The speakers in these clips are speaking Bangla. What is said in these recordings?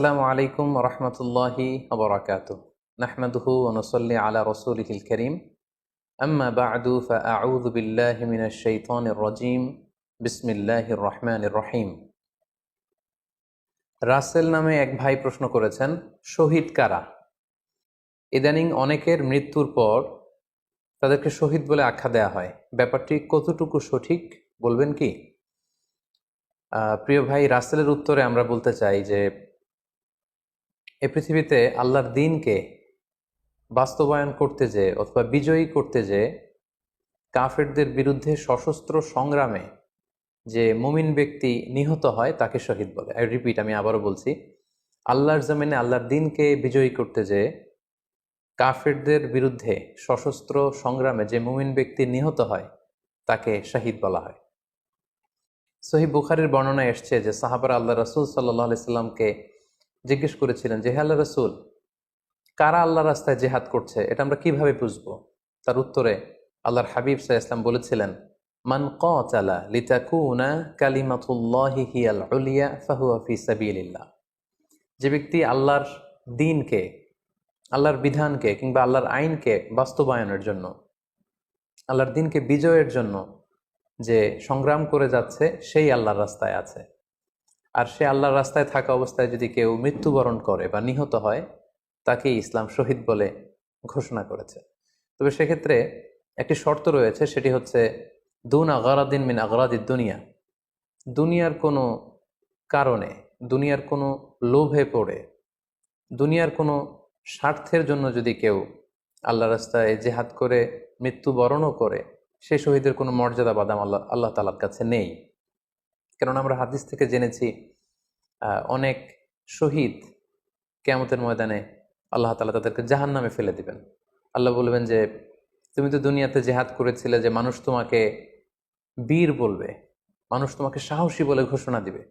আসসালামু আলাইকুম রহমতুল্লাহি ওবরাকাতুহ নাহমাদুহু ওয়া নুসাল্লি আলা রাসূলিহিল কারীম আম্মা বা'দু ফাআউযু বিল্লাহি মিনাশ শাইতানির রাজীম বিসমিল্লাহির রহমানির রহিম। রাসেল নামে এক ভাই প্রশ্ন করেছেন, শহীদ কারা? ইদানিং অনেকের মৃত্যুর পর তাদেরকে শহীদ বলে আখ্যা দেয়া হয়, ব্যাপারটি কতটুকু সঠিক বলবেন কি? প্রিয় ভাই, রাসেলের উত্তরে আমরা বলতে চাই যে এ পৃথিবীতে আল্লাহর দ্বীনকে বাস্তবায়ন করতে যেয়ে অথবা বিজয়ী করতে যেয়ে কাফেরদের বিরুদ্ধে সশস্ত্র সংগ্রামে যে মুমিন ব্যক্তি নিহত হয় তাকে শহীদ বলে। আমি আবারও বলছি, আল্লাহর জমিনে আল্লাহর দ্বীনকে বিজয়ী করতে যেয়ে কাফেরদের বিরুদ্ধে সশস্ত্র সংগ্রামে যে মুমিন ব্যক্তি নিহত হয় তাকে শহীদ বলা হয়। সহিহ বুখারীর বর্ণনায় এসছে যে সাহাবারা আল্লাহ রাসূল সাল্লাল্লাহু আলাইহি সাল্লামকে জিজ্ঞেস করেছিলেন যে, হে আল্লাহ রাসূল, কারা আল্লাহ রাস্তায় জেহাদ করছে এটা আমরা কিভাবে বুঝবো? তার উত্তরে আল্লাহর হাবিব সাল্লাল্লাহু আলাইহি ওয়াসাল্লাম বলেছিলেন, মান কাতালা লিতাকুনা কালিমাতুল্লাহি হিয়াল উলিয়া ফাহুয়া ফি সাবিলিল্লাহ। যে ব্যক্তি আল্লাহর দ্বীনকে, আল্লাহর বিধানকে কিংবা আল্লাহর আইনকে বাস্তবায়নের জন্য, আল্লাহর দ্বীনকে বিজয়ের জন্য যে সংগ্রাম করে যাচ্ছে সেই আল্লাহর রাস্তায় আছে। আর সে আল্লাহর রাস্তায় থাকা অবস্থায় যদি কেউ মৃত্যুবরণ করে বা নিহত হয় তাকেই ইসলাম শহীদ বলে ঘোষণা করেছে। তবে সেক্ষেত্রে একটি শর্ত রয়েছে, সেটি হচ্ছে দুন আগারাদিন মিন আগারাদিদ দুনিয়া। দুনিয়ার কোনো কারণে, দুনিয়ার কোনো লোভে পড়ে, দুনিয়ার কোনো স্বার্থের জন্য যদি কেউ আল্লাহ রাস্তায় জেহাদ করে মৃত্যুবরণও করে, সে শহীদের কোনো মর্যাদা বাদাম আল্লাহ তাআলার কাছে নেই। কেননা আমরা হাদিস থেকে জেনেছি অনেক শহীদ কিয়ামতের ময়দানে আল্লাহ তাআলা তাদেরকে জাহান্নামে ফেলে দিবেন। আল্লাহ বলবেন যে, তুমি তো দুনিয়াতে জেহাদ করেছিলে যে মানুষ তোমাকে বীর বলবে, মানুষ তোমাকে সাহসী বলে ঘোষণা দিবে,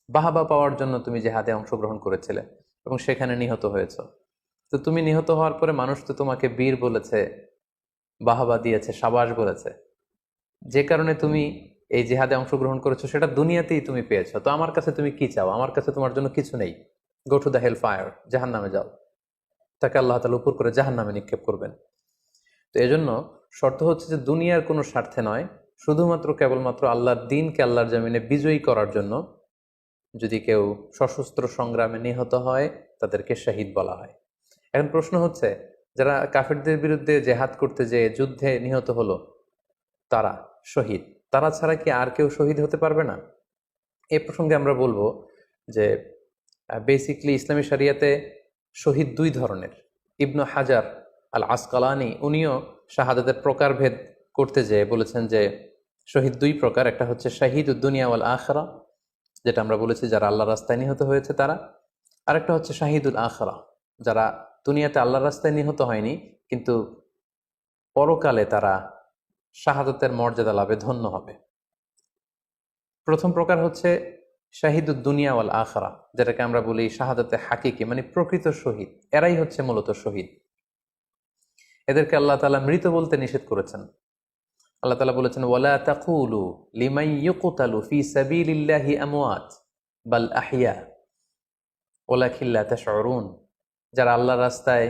বাহাবা পাওয়ার জন্য তুমি জেহাদে অংশগ্রহণ করেছিলে এবং সেখানে নিহত হয়েছ। তো তুমি নিহত হওয়ার পরে মানুষ তো তোমাকে বীর বলেছে, বাহাবা দিয়েছে, সাবাস বলেছে, যে কারণে তুমি এই জেহাদে অংশগ্রহণ করেছো সেটা দুনিয়াতেই তুমি পেয়েছো। তো আমার কাছে তুমি কি চাও? আমার কাছে তোমার জন্য কিছু নেই। Go to the hell fire, জাহান নামে যাও। তাকে আল্লাহ তাআলা উপর করে জাহান নামে নিক্ষেপ করবেন। তো এজন্য শর্ত হচ্ছে যে দুনিয়ার কোনো স্বার্থে নয়, শুধুমাত্র কেবলমাত্র আল্লাহর দ্বীনকে আল্লাহর জমিনে বিজয়ী করার জন্য যদি কেউ সশস্ত্র সংগ্রামে নিহত হয় তাদেরকে শহীদ বলা হয়। এখন প্রশ্ন হচ্ছে, যারা কাফেরদের বিরুদ্ধে জেহাদ করতে যেয়ে যুদ্ধে নিহত হলো তারা শহীদ, তারা ছাড়া কি আর কেউ শহীদ হতে পারবে না? এ প্রসঙ্গে আমরা বলবো যে বেসিকলি ইসলামী শরিয়াতে শহীদ দুই ধরনের। ইবনু হাজার আল আসকালানি উনিও শাহাদাতের প্রকারভেদ করতে যেয়ে বলেছেন যে শহীদ দুই প্রকার। একটা হচ্ছে শাহিদুদ দুনিয়া ওয়াল আখিরা, যেটা আমরা বলেছি যারা আল্লাহর রাস্তায় নিহত হয়েছে তারা। আরেকটা হচ্ছে শাহিদুল আখিরা, যারা দুনিয়াতে আল্লাহর রাস্তায় নিহত হয়নি কিন্তু পরকালে তারা শাহাদাতের মর্যাদা লাভে ধন্য হবে। প্রথম প্রকার হচ্ছে শাহিদুদ দুনিয়া ওয়াল আখিরা, যেটাকে আমরা বলি শাহাদাতে হাকিকি, মানে প্রকৃত শহীদ। এরাই হচ্ছে মূলত শহীদ। এদেরকে আল্লাহ তাআলা মৃত বলতে নিষেধ করেছেন। আল্লাহ তাআলা বলেছেন, ওয়ালা তাকুলু লিমান ইউকতালু ফি সাবিলিল্লাহি আমওয়াত বাল আহইয়া ওয়ালাকিন লা তাশউরুন। যারা আল্লাহর রাস্তায়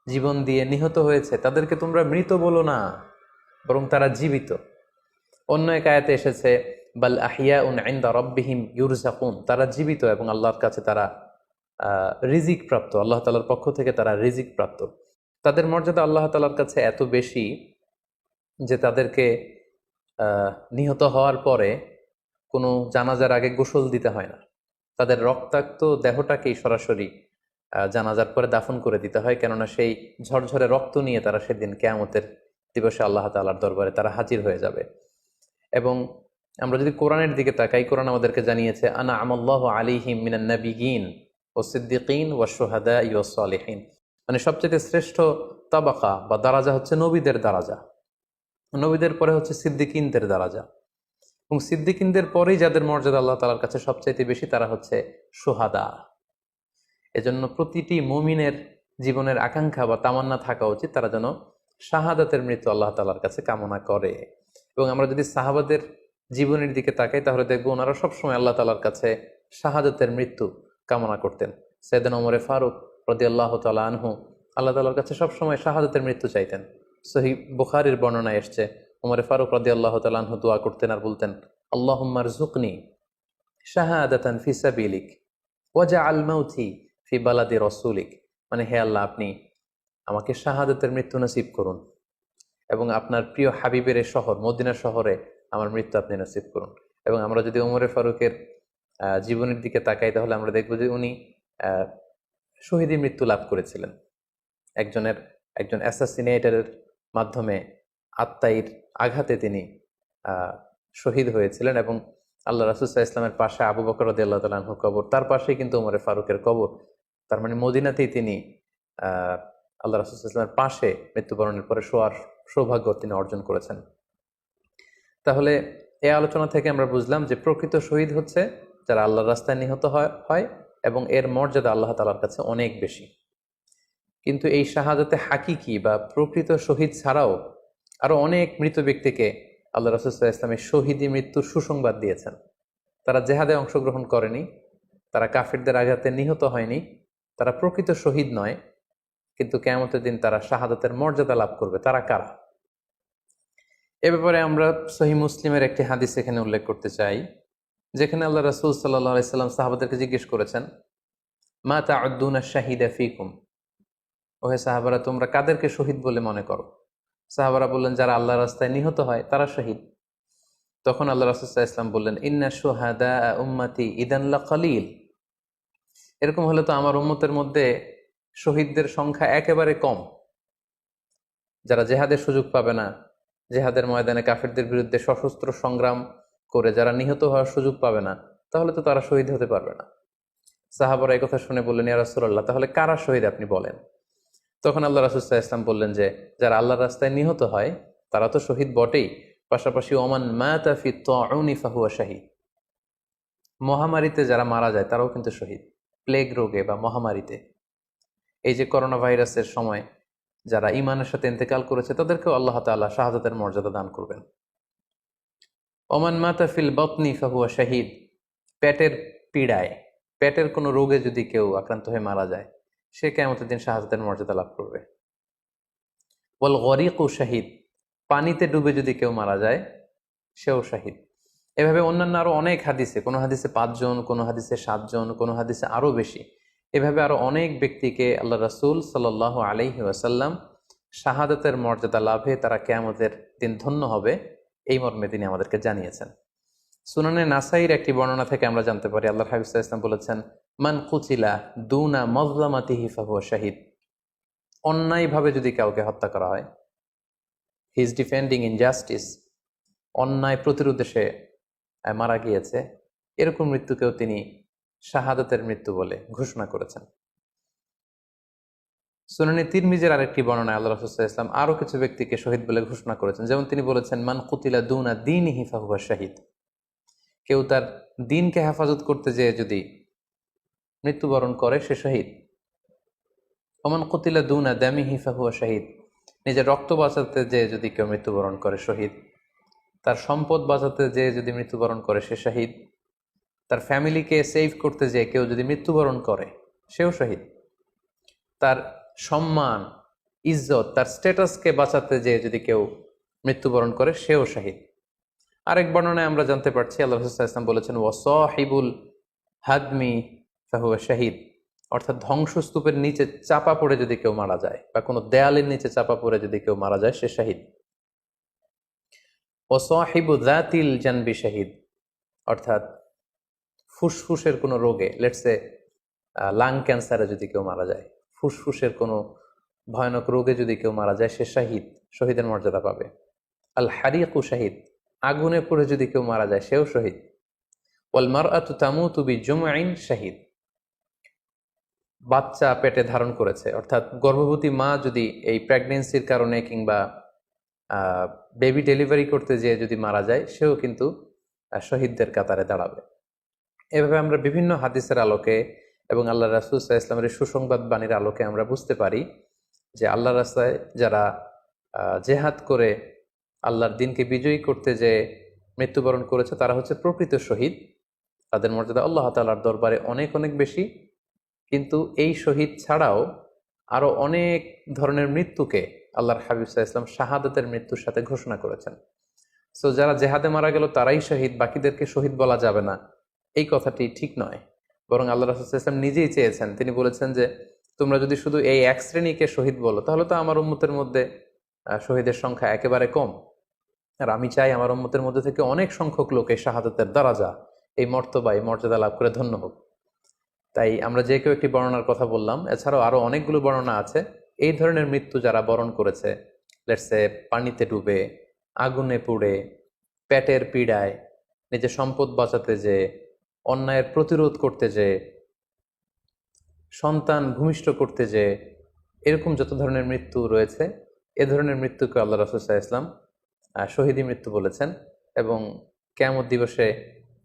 জীবন দিয়ে নিহত হয়েছে তাদেরকে তোমরা মৃত বলো না, বরং তারা জীবিত। অন্য এক আয়াতে এসেছে, বাল আহিয়াউন ইনদা রাব্বিহিম ইউরযাকুন, তারা জীবিত এবং আল্লাহর কাছে তারা রিজিক প্রাপ্ত, আল্লাহ তাআলার পক্ষ থেকে তারা রিজিক প্রাপ্ত। তাদের মর্যাদা আল্লাহ তাআলার কাছে এত বেশি যে তাদেরকে নিহত হওয়ার পরে কোনো জানাজার আগে গোসল দিতে হয় না। তাদের রক্তাক্ত দেহটাকেই সরাসরি জানাজার পরে দাফন করে দিতে হয়, কেননা সেই ঝরঝরে রক্ত নিয়ে তারা সেদিন কিয়ামতের দিবসে আল্লাহ তাআলার দরবারে তারা হাজির হয়ে যাবে। এবং আমরা যদি কোরআনের দিকে তাকাই, কোরআন আমাদেরকে জানিয়েছে, আনা আমাল্লাহু আলাইহিম মিনান নাবিয়িন ওয়াস সিদ্দিকিন ওয়াশ শুহাদাই ওয়াস সালিহিন, মানে সবচেয়ে শ্রেষ্ঠ তাবাকা বা দারাজা হচ্ছে নবীদের দারাজা, নবীদের পরে হচ্ছে সিদ্দিকিনদের দারাজা, এবং সিদ্দিকিনদের পরেই যাদের মর্যাদা আল্লাহ তাআলার কাছে সবচাইতে বেশি তারা হচ্ছে শুহাদা। এজন্য প্রতিটি মুমিনের জীবনের আকাঙ্ক্ষা বা তামান্না থাকা উচিত তারা যেন শাহাদাতের মৃত্যু আল্লাহ তাআলার কাছে কামনা করে। এবং আমরা যদি সাহাবাদের জীবনের দিকে তাকাই তাহলে দেখবো ওনারা সবসময় আল্লাহ তাআলার কাছে শাহাদাতের মৃত্যু কামনা করতেন। সাইয়েদনা ওমরে ফারুক রাদিয়াল্লাহু তাআলা আনহু আল্লাহ তাআলার কাছে সবসময় শাহাদাতের মৃত্যু চাইতেন। সহিহ বুখারীর বর্ণনায় এসছে, ওমরে ফারুক রাদিয়াল্লাহু তাআলা আনহু দোয়া করতেন আর বলতেন, আল্লাহুম্মা রযুকনি শাহাদাতান ফি সাবিলিক ওয়াজআল মাউতি ফি বালাদি রাসূলিক। মানে হে আল্লাহ, আপনি আমাকে শাহাদাতের মৃত্যু নসিব করুন এবং আপনার প্রিয় হাবিবের এই শহর মদিনা শহরে আমার মৃত্যু আপনি নসিব করুন। এবং আমরা যদি ওমরে ফারুকের জীবনের দিকে তাকাই, তাহলে আমরা দেখব যে উনি শহীদি মৃত্যু লাভ করেছিলেন। একজন অ্যাসাসিনেটরের মাধ্যমে আত্মাইর আঘাতে তিনি শহীদ হয়েছিলেন। এবং আল্লাহ রাসূল সাল্লাল্লাহু আলাইহি ইসলামের পাশে আবু বকর রাদিয়াল্লাহু তাআলা আনহুর কবর, তার পাশেই কিন্তু ওমরে ফারুকের কবর। তার মানে মদিনাতেই তিনি আল্লাহ রাসূল সাল্লাল্লাহু আলাইহি ইসলামের পাশে মৃত্যুবরণের পরে শোয়ার সৌভাগ্য তিনি অর্জন করেছেন। তাহলে এই আলোচনা থেকে আমরা বুঝলাম যে প্রকৃত শহীদ হচ্ছে যারা আল্লাহর রাস্তায় নিহত হয় এবং এর মর্যাদা আল্লাহ তাআলার কাছে অনেক বেশি। কিন্তু এই শাহাদাতে হাকিকি বা প্রকৃত শহীদ ছাড়াও আরো অনেক মৃত ব্যক্তিকে আল্লাহ রাসূল সাল্লাল্লাহু আলাইহি ইসলামের শহীদি মৃত্যুর সুসংবাদ দিয়েছেন। তারা জেহাদে অংশগ্রহণ করেনি, তারা কাফিরদের আঘাতে নিহত হয়নি, তারা প্রকৃত শহীদ নয়, কিন্তু কিয়ামতের দিন তারা শাহাদাতের মর্যাদা লাভ করবে। তারা কারা? এ ব্যাপারে আমরা সহিহ মুসলিমের একটি হাদিস এখানে উল্লেখ করতে চাই, যেখানে আল্লাহ রাসূল সাল্লাল্লাহু আলাইহি সাল্লাম সাহাবাদেরকে জিজ্ঞেস করেছেন, মা তা'উদ্দুনা শাহিদা ফীকুম, ওহে সাহাবারা, তোমরা কাদেরকে শহীদ বলে মনে করো? সাহাবারা বললেন, যারা আল্লাহর রাস্তায় নিহত হয় তারা শহীদ। তখন আল্লাহ রাসূল সাল্লাল্লাহু আলাইহি ওয়াসাল্লাম বললেন, ইন্না শুহাদা উম্মতি ইদান লাকালিল, এরকম হলে তো আমার উম্মতের মধ্যে শহীদদের সংখ্যা একেবারে কম। যারা জেহাদের সুযোগ পাবে না, জেহাদের ময়দানে কাফিরদের বিরুদ্ধে সশস্ত্র সংগ্রাম করে যারা নিহত হওয়ার সুযোগ পাবে না, তাহলে তো তারা শহীদ হতে পারবে না। সাহাবারা এই কথা শুনে বললেন, ইয়া রাসূলুল্লাহ, তাহলে কারা শহীদ আপনি বলেন। তখন আল্লাহ রাসূল সাল্লাল্লাহু আলাইহি ওয়াসাল্লাম বললেন যে, যারা আল্লাহর রাস্তায় নিহত হয় তারা তো শহীদ বটেই, পাশাপাশি ওমান মাতা ফি তাউনি ফাহুয়া শাহীদ, মহামারীতে যারা মারা যায় তারাও কিন্তু শহীদ। প্লেগ রোগে বা মহামারীতে, এই যে করোনা ভাইরাসের সময় যারা ঈমানের সাথে ইন্তেকাল করেছে তাদেরকেও আল্লাহ তাআলা শাহাদাতের মর্যাদা দান করবেন। ওমান মাতা ফিল বাতনি ফাহুয়া শাহীদ, পেটের পীড়ায়, পেটের কোনো রোগে যদি কেউ আক্রান্ত হয়ে মারা যায়, সে কিয়ামতের দিন শাহাদাতের মর্যাদা লাভ করবে। ওয়াল গরিকু শাহীদ, পানিতে ডুবে যদি কেউ মারা যায় সেও শাহীদ। এভাবে অন্যান্য আরো অনেক হাদিসে, কোনো হাদিসে 5 জন, কোনো হাদিসে 7 জন, কোনো হাদিসে আরো বেশি, এভাবে আরো অনেক ব্যক্তিকে আল্লাহ রাসূল সাল্লাল্লাহু আলাইহি ওয়াসাল্লাম শাহাদাতের মর্যাদা লাভে তারা কিয়ামতের দিন ধন্য হবে এই মর্মে তিনি আমাদেরকে জানিয়েছেন। সুনানে নাসাইর একটি বর্ণনা থেকে আমরা জানতে পারি, আল্লাহর হাবিব সাল্লাল্লাহু আলাইহি ওয়াসাল্লাম বলেছেন, মান কুতিলা দুনা মাজলামাতিহি ফাহুয়া শাহীদ, অন্যায়ভাবে যদি কাউকে হত্যা করা হয়, হি ইজ ডিফেন্ডিং ইনজাস্টিস, অন্যায় প্রতিরোধে সে মারা গিয়েছে, এরকম মৃত্যুকেও তিনি শাহাদাতের মৃত্যু বলে ঘোষণা করেছেন। সুনানে তিরমিজির আরেকটি বর্ণনায় আল্লাহ রাসূল সাল্লাল্লাহু আলাইহি ওয়াসাল্লাম আরো কিছু ব্যক্তিকে শহীদ বলে ঘোষণা করেছেন। যেমন তিনি বলেছেন, মান কুতিলা দুনা দীনিহি ফাহুয়া শাহীদ, কেউ তার দ্বীনকে হেফাজত করতে যেয়ে যদি মৃত্যুবরণ করে সে শহীদ। ওমান কুতিলা দুনা দামিহি ফাহুয়া শাহীদ, নিজের রক্ত বাঁচাতে যেয়ে যদি কেউ মৃত্যুবরণ করে শহীদ। তার সম্পদ বাঁচাতে যেয়ে যদি মৃত্যুবরণ করে সে শহীদ। তার ফ্যামিলিকে সেভ করতে যেয়ে কেউ যদি মৃত্যুবরণ করে সেও শহীদ। তার সম্মান, ইজ্জত, তার স্ট্যাটাসকে বাঁচাতে যেয়ে যদি কেউ মৃত্যুবরণ করে সেও শহীদ। আরেক বর্ণনায় আমরা জানতে পারছি, আল্লাহ রাসূল সাল্লাল্লাহু আলাইহি ওয়াসাল্লাম বলেছেন, ওয়াসাহিবুল হাদমি ফাহুয়া শাহীদ, অর্থাৎ ধ্বংসস্তূপের নিচে চাপা পড়ে যদি কেউ মারা যায় বা কোনো দেয়ালের নিচে চাপা পড়ে যদি কেউ মারা যায় সে শহীদ। ওয়াসাহিবু যাতিল জানবি শাহীদ, অর্থাৎ ফুসফুসের কোনো রোগে, লেটসে লাং ক্যান্সারে যদি কেউ মারা যায়, ফুসফুসের কোনো ভয়ানক রোগে যদি কেউ মারা যায় সে শাহীদ, শহীদের মর্যাদা পাবে। আল হারিকু শাহীদ, আগুনে পড়ে যদি কেউ মারা যায় সেও শহীদ। ওয়াল মারআতু তামুতু বিজুমইন শাহীদ, বাচ্চা পেটে ধারণ করেছে, অর্থাৎ গর্ভবতী মা যদি এই প্রেগনেন্সির কারণে কিংবা বেবি ডেলিভারি করতে যেয়ে যদি মারা যায় সেও কিন্তু শহীদদের কাতারে দাঁড়াবে। এভাবে আমরা বিভিন্ন হাদিসের আলোকে এবং আল্লাহ রাসূল সাল্লাল্লাহু আলাইহি ওয়াসাল্লামের সুসংবাদ বাণীর আলোকে আমরা বুঝতে পারি যে আল্লাহর রাস্তায় যারা জেহাদ করে আল্লাহর দ্বীনকে বিজয়ী করতে যে মৃত্যুবরণ করেছে তারা হচ্ছে প্রকৃত শহীদ। তাদের মর্যাদা আল্লাহ তাআলার দরবারে অনেক অনেক বেশি। কিন্তু এই শহীদ ছাড়াও আরো অনেক ধরনের মৃত্যুকে আল্লাহর হাবিব সাল্লাল্লাহু আলাইহি ওয়াসাল্লাম শাহাদাতের মৃত্যুর সাথে ঘোষণা করেছেন। সো যারা জেহাদে মারা গেল তারাই শহীদ, বাকিদেরকে শহীদ বলা যাবে না, এই কথাটি ঠিক নয়। বরং আল্লাহ রাসূল সাল্লাল্লাহু আলাইহি ওয়াসাল্লাম নিজেই চেয়েছেন, তিনি বলেছেন যে তোমরা যদি শুধু এই এক শ্রেণীকে শহীদ বলো তাহলে তো আমার উম্মতের মধ্যে শহীদের সংখ্যা একেবারে কম। আর আমি চাই আমার উম্মতের মধ্যে থেকে অনেক সংখ্যক লোক এই শাহাদাতের দারাজা, এই মর্তবা, এই মর্যাদা লাভ করে ধন্য হোক। তাই আমরা যে কেউ একটি বর্ণনার কথা বললাম, এছাড়াও আরো অনেকগুলো বর্ণনা আছে এই ধরনের মৃত্যু যারা বরণ করেছে। লেটসে পানিতে ডুবে, আগুনে পুড়ে, পেটের পীড়ায়, নিজের সম্পদ বাঁচাতে যে, অন্যায়ের প্রতিরোধ করতে যে, সন্তান ভূমিষ্ঠ করতে যে, এরকম যত ধরনের মৃত্যু রয়েছে এ ধরনের মৃত্যুকে আল্লাহ রাসূল সাল্লাল্লাহু আলাইহি ওয়াসাল্লাম শহীদী মৃত্যু বলেছেন। এবং কিয়ামত দিবসে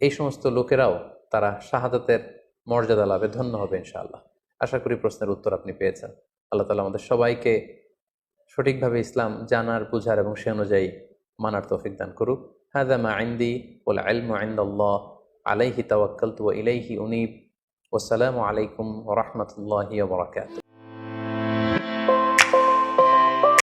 এই সমস্ত লোকেরাও তারা শাহাদাতের মর্যাদা লাভে ধন্য হবে ইনশাআল্লাহ। আশা করি প্রশ্নের উত্তর আপনি পেয়েছেন। আল্লাহ তাআলা আমাদের সবাইকে সঠিকভাবে ইসলাম জানার, বুঝার এবং সে অনুযায়ী মানার তৌফিক দান করুক। হাযা মা ইনদি ওয়াল ইলমু ইনদাল্লাহ আলাইহি তাওয়াক্কালতু ওয়া ইলাইহি উনীব। ওয়াসসালামু আলাইকুম ওয়া রাহমাতুল্লাহি ওয়া বারাকাতুহু।